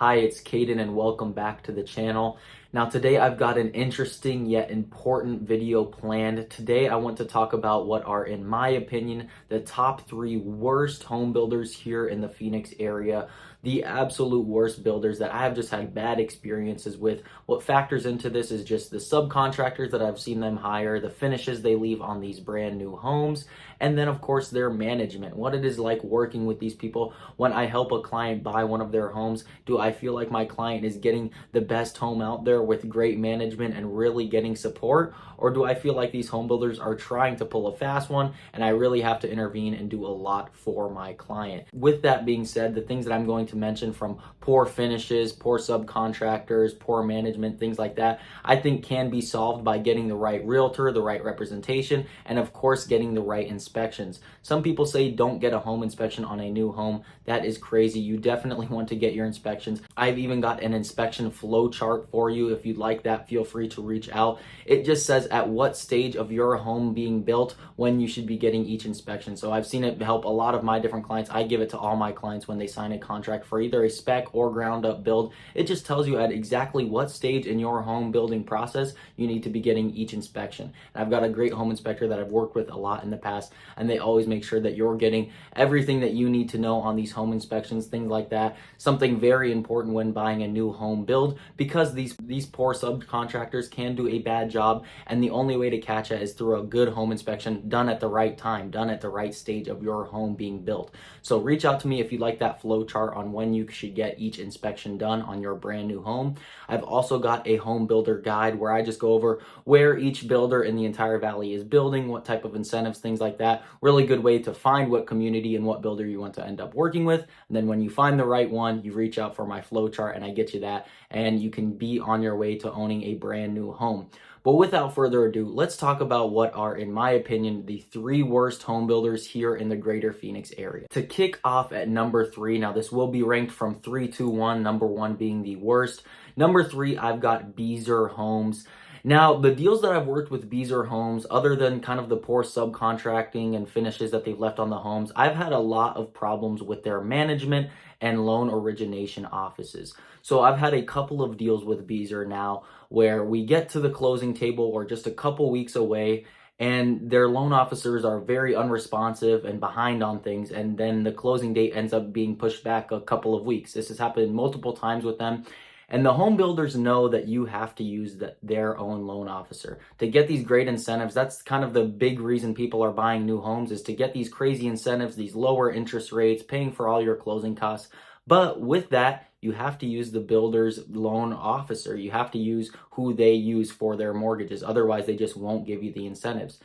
Hi, it's Caden and welcome back to the channel. Now today I've got an interesting yet important video planned. Today I want to talk about what are, in my opinion, the top 3 worst home builders here in the Phoenix area. The absolute worst builders that I have just had bad experiences with. What factors into this is just the subcontractors that I've seen them hire, the finishes they leave on these brand new homes, and then of course their management. What it is like working with these people when I help a client buy one of their homes. Do I feel like my client is getting the best home out there with great management and really getting support? Or do I feel like these home builders are trying to pull a fast one and I really have to intervene and do a lot for my client? With that being said, the things that I'm going to mention, from poor finishes, poor subcontractors, poor management, things like that, I think can be solved by getting the right realtor, the right representation, and of course getting the right inspections. Some people say don't get a home inspection on a new home. That is crazy. You definitely want to get your inspections. I've even got an inspection flow chart for you. If you'd like that, feel free to reach out. It just says at what stage of your home being built when you should be getting each inspection. So I've seen it help a lot of my different clients. I give it to all my clients when they sign a contract for either a spec or ground up build. It just tells you at exactly what stage in your home building process you need to be getting each inspection. And I've got a great home inspector that I've worked with a lot in the past, and they always make sure that you're getting everything that you need to know on these home inspections, things like that. Something very important when buying a new home build, because these poor subcontractors can do a bad job, and the only way to catch it is through a good home inspection done at the right time, done at the right stage of your home being built. So reach out to me if you'd like that flow chart on when you should get each inspection done on your brand new home. I've also got a home builder guide where I just go over where each builder in the entire valley is building, what type of incentives, things like that. Really good way to find what community and what builder you want to end up working with. And then when you find the right one, you reach out for my flow chart and I get you that, and you can be on your way to owning a brand new home. But without further ado, let's talk about what are, in my opinion, the 3 worst home builders here in the greater Phoenix area. To kick off at number 3, now this will be ranked from 3 to 1, number 1 being the worst. Number 3, I've got Beazer Homes. Now, the deals that I've worked with Beazer Homes, other than kind of the poor subcontracting and finishes that they've left on the homes, I've had a lot of problems with their management and loan origination offices. So I've had a couple of deals with Beazer now where we get to the closing table or just a couple weeks away, and their loan officers are very unresponsive and behind on things, and then the closing date ends up being pushed back a couple of weeks. This has happened multiple times with them. And the home builders know that you have to use their own loan officer to get these great incentives. That's kind of the big reason people are buying new homes, is to get these crazy incentives, these lower interest rates, paying for all your closing costs. But with that, you have to use the builder's loan officer. You have to use who they use for their mortgages. Otherwise, they just won't give you the incentives.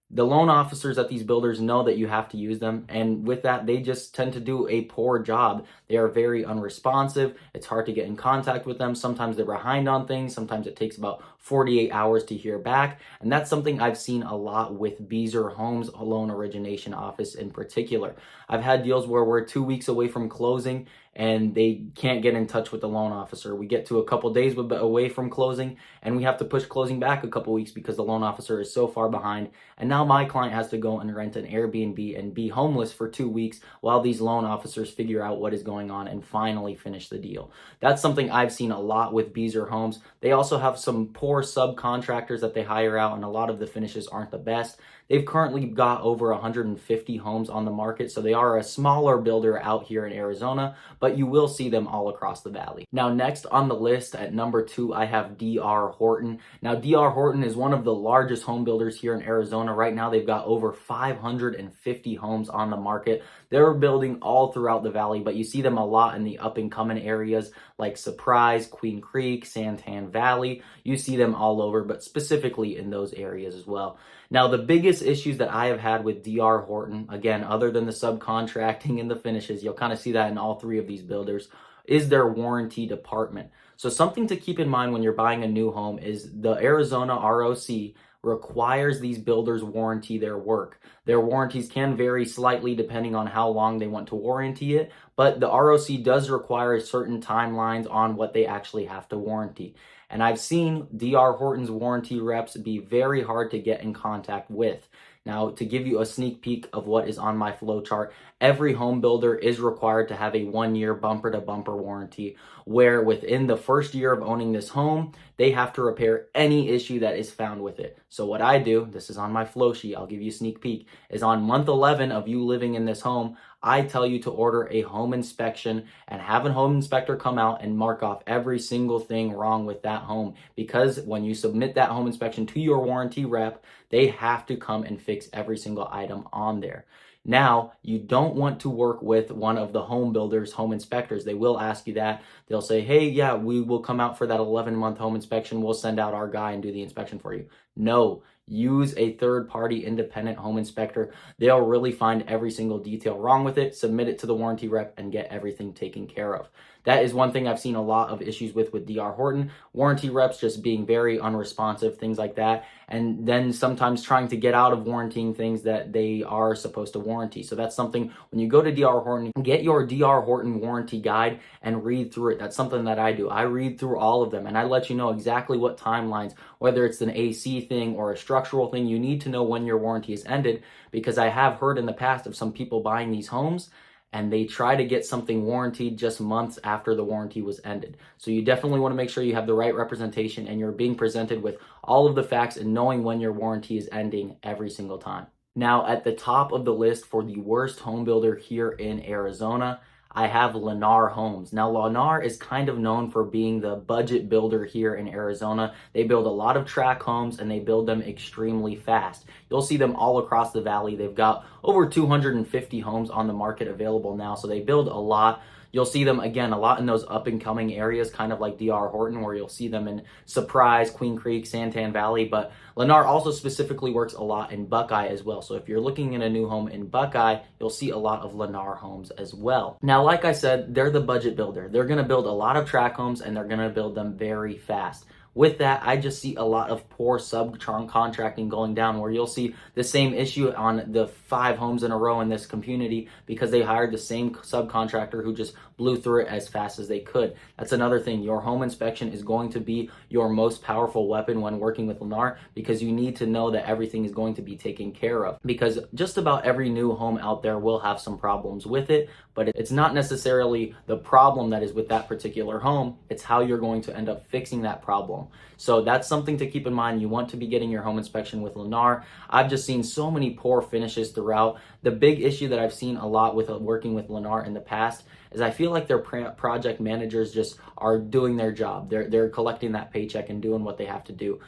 The loan officers at these builders know that you have to use them, and with that, they just tend to do a poor job. They are very unresponsive. It's hard to get in contact with them. Sometimes they're behind on things. Sometimes it takes about 48 hours to hear back, and that's something I've seen a lot with Beazer Homes loan origination office in particular. I've had deals where we're 2 weeks away from closing, and they can't get in touch with the loan officer. We get to a couple days away from closing, and we have to push closing back a couple weeks because the loan officer is so far behind. And now my client has to go and rent an Airbnb and be homeless for 2 weeks while these loan officers figure out what is going on and finally finish the deal. That's something I've seen a lot with Beazer Homes. They also have some poor subcontractors that they hire out, and a lot of the finishes aren't the best. They've currently got over 150 homes on the market, so they are a smaller builder out here in Arizona, but you will see them all across the valley. Now, next on the list at number 2, I have DR Horton. Now, DR Horton is one of the largest home builders here in Arizona. Right now, they've got over 550 homes on the market. They're building all throughout the valley, but you see them a lot in the up-and-coming areas like Surprise, Queen Creek, Santan Valley. You see them all over, but specifically in those areas as well. Now, the biggest issues that I have had with DR Horton, again, other than the subcontracting and the finishes, you'll kind of see that in all 3 of these builders, is their warranty department. So something to keep in mind when you're buying a new home is the Arizona ROC requires these builders warranty their work. Their warranties can vary slightly depending on how long they want to warranty it, but the ROC does require certain timelines on what they actually have to warranty. And I've seen DR Horton's warranty reps be very hard to get in contact with. Now, to give you a sneak peek of what is on my flow chart, every home builder is required to have a 1-year bumper to bumper warranty, where within the first year of owning this home, they have to repair any issue that is found with it. So what I do, this is on my flow sheet, I'll give you a sneak peek, is on month 11 of you living in this home, I tell you to order a home inspection and have a home inspector come out and mark off every single thing wrong with that home. Because when you submit that home inspection to your warranty rep, they have to come and fix every single item on there. Now, you don't want to work with one of the home builders, home inspectors. They will ask you that. They'll say, hey, yeah, we will come out for that 11-month home inspection. We'll send out our guy and do the inspection for you. No, use a third-party independent home inspector. They'll really find every single detail wrong with it, submit it to the warranty rep, and get everything taken care of. That is one thing I've seen a lot of issues with DR Horton. Warranty reps just being very unresponsive, things like that. And then sometimes trying to get out of warranting things that they are supposed to warranty. So that's something, when you go to DR Horton, get your DR Horton warranty guide and read through it. That's something that I do. I read through all of them and I let you know exactly what timelines, whether it's an AC thing or a structural thing, you need to know when your warranty is ended, because I have heard in the past of some people buying these homes and they try to get something warranted just months after the warranty was ended. So you definitely want to make sure you have the right representation and you're being presented with all of the facts and knowing when your warranty is ending every single time. Now, at the top of the list for the worst home builder here in Arizona, I have Lennar Homes. Now, Lennar is kind of known for being the budget builder here in Arizona. They build a lot of tract homes and they build them extremely fast. You'll see them all across the valley. They've got over 250 homes on the market available now, so they build a lot. You'll see them, again, a lot in those up-and-coming areas, kind of like DR Horton, where you'll see them in Surprise, Queen Creek, Santan Valley. But Lennar also specifically works a lot in Buckeye as well. So if you're looking in a new home in Buckeye, you'll see a lot of Lennar homes as well. Now, like I said, they're the budget builder. They're going to build a lot of tract homes, and they're going to build them very fast. With that, I just see a lot of poor subcontracting going down, where you'll see the same issue on the 5 homes in a row in this community because they hired the same subcontractor who just blew through it as fast as they could. That's another thing. Your home inspection is going to be your most powerful weapon when working with Lennar, because you need to know that everything is going to be taken care of. Because just about every new home out there will have some problems with it, but it's not necessarily the problem that is with that particular home. It's how you're going to end up fixing that problem. So that's something to keep in mind. You want to be getting your home inspection with Lennar. I've just seen so many poor finishes throughout. The big issue that I've seen a lot with working with Lennar in the past is I feel like their project managers just are doing their job. They're collecting that paycheck and doing what they have to do.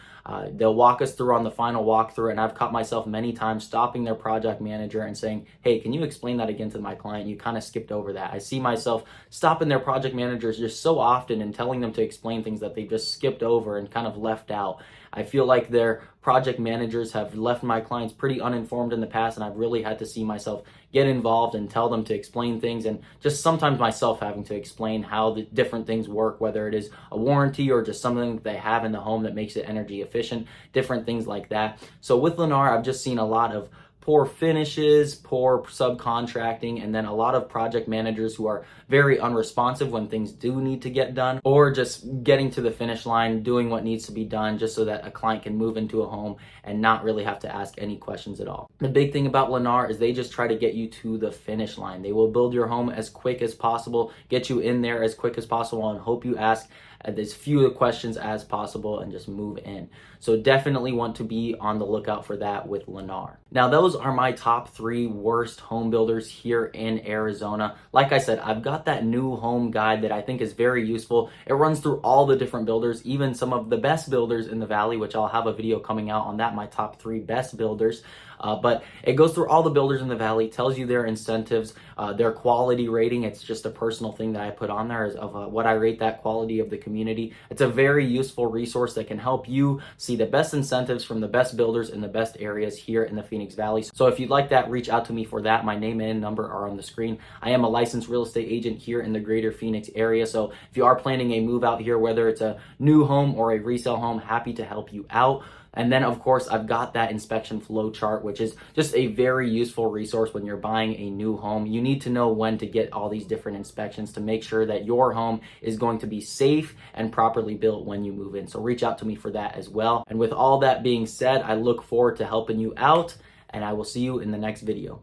They'll walk us through on the final walkthrough, and I've caught myself many times stopping their project manager and saying, hey, can you explain that again to my client? You kind of skipped over that. I see myself stopping their project managers just so often and telling them to explain things that they just skipped over and kind of left out. I feel like their project managers have left my clients pretty uninformed in the past, and I've really had to see myself get involved and tell them to explain things, and just sometimes myself having to explain how the different things work, whether it is a warranty or just something that they have in the home that makes it energy efficient, different things like that. So with Lennar, I've just seen a lot of poor finishes, poor subcontracting, and then a lot of project managers who are very unresponsive when things do need to get done, or just getting to the finish line, doing what needs to be done just so that a client can move into a home and not really have to ask any questions at all. The big thing about Lennar is they just try to get you to the finish line. They will build your home as quick as possible, get you in there as quick as possible, and hope you ask as few questions as possible and just move in. So definitely want to be on the lookout for that with Lennar. Now, those are my top 3 worst home builders here in Arizona. Like I said, I've got that new home guide that I think is very useful. It runs through all the different builders, even some of the best builders in the valley, which I'll have a video coming out on that, my top 3 best builders. But it goes through all the builders in the valley, tells you their incentives, their quality rating. It's just a personal thing that I put on there of what I rate that quality of the community. It's a very useful resource that can help you see the best incentives from the best builders in the best areas here in the Phoenix Valley. So if you'd like that, reach out to me for that. My name and number are on the screen. I am a licensed real estate agent here in the greater Phoenix area. So if you are planning a move out here, whether it's a new home or a resale home, happy to help you out. And then, of course, I've got that inspection flow chart, which is just a very useful resource when you're buying a new home. You need to know when to get all these different inspections to make sure that your home is going to be safe and properly built when you move in. So reach out to me for that as well. And with all that being said, I look forward to helping you out. and I will see you in the next video.